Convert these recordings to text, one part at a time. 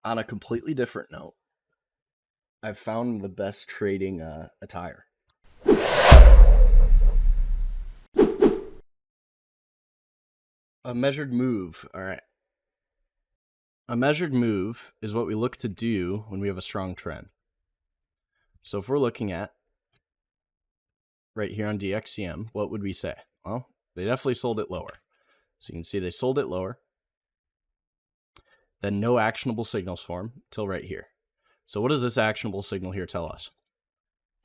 On a completely different note, I've found the best trading attire. A measured move. All right. A measured move is what we look to do when we have a strong trend. So if we're looking at right here on DXCM, what would we say? Well, they definitely sold it lower. So you can see they sold it lower. Then no actionable signals form till right here. So what does this actionable signal here tell us?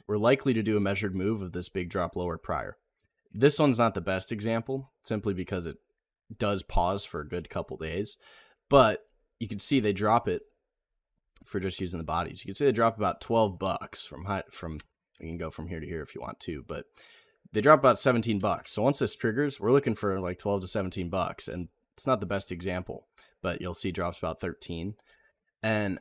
We're likely to do a measured move of this big drop lower prior. This one's not the best example, simply because it does pause for a good couple days. But you can see they drop it for just using the bodies. You can see they drop about $12 from you can go from here to here if you want to, but they drop about $17. So once this triggers, we're looking for like 12 to $17, and it's not the best example, but you'll see drops about 13. And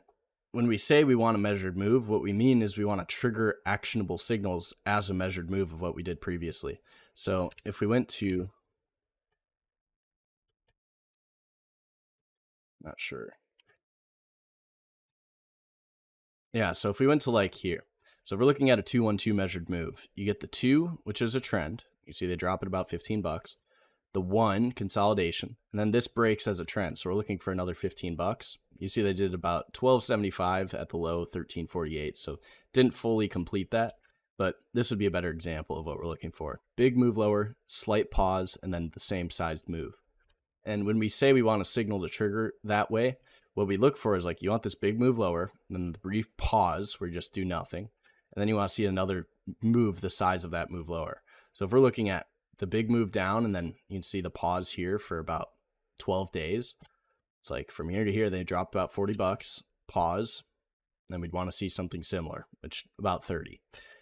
when we say we want a measured move, what we mean is we want to trigger actionable signals as a measured move of what we did previously. So if we went to, not sure. Yeah, so if we went to like here, so if we're looking at a 2-1-2 measured move, you get the 2, which is a trend. You see they drop at about $15. The 1, consolidation, and then this breaks as a trend. So we're looking for another $15. You see they did about $12.75 at the low, $13.48. So didn't fully complete that, but this would be a better example of what we're looking for. Big move lower, slight pause, and then the same sized move. And when we say we want a signal to trigger that way, what we look for is like you want this big move lower, then the brief pause where you just do nothing, and then you want to see another move the size of that move lower. So if we're looking at the big move down, and then you can see the pause here for about 12 days. It's like from here to here, they dropped about $40, pause, then we'd want to see something similar, which about 30.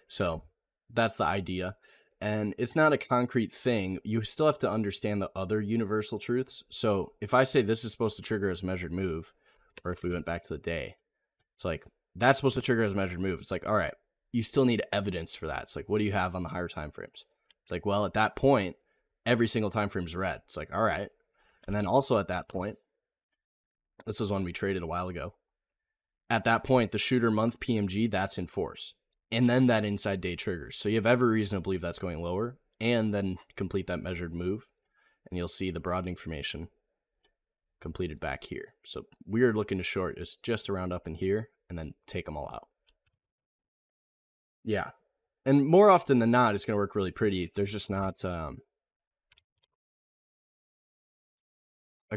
So that's the idea. And it's not a concrete thing. You still have to understand the other universal truths. So if I say this is supposed to trigger as a measured move, or if we went back to the day, it's like that's supposed to trigger as a measured move. It's like, all right, you still need evidence for that. It's like, what do you have on the higher time frames? It's like, well, at that point, every single time frame is red. It's like, all right. And then also at that point, this is one we traded a while ago. At that point, the shooter month PMG, that's in force. And then that inside day triggers. So you have every reason to believe that's going lower, and then complete that measured move. And you'll see the broadening formation completed back here. So we're looking to short is just around up in here and then take them all out. Yeah. And more often than not, it's going to work really pretty. There's just not a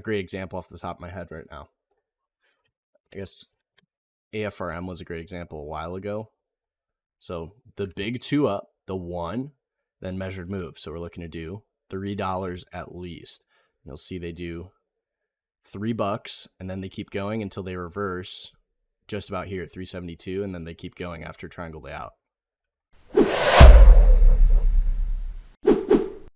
great example off the top of my head right now. I guess AFRM was a great example a while ago. So the big 2 up, the 1, then measured move. So we're looking to do $3 at least. You'll see they do $3, and then they keep going until they reverse just about here at 372, and then they keep going after triangle layout.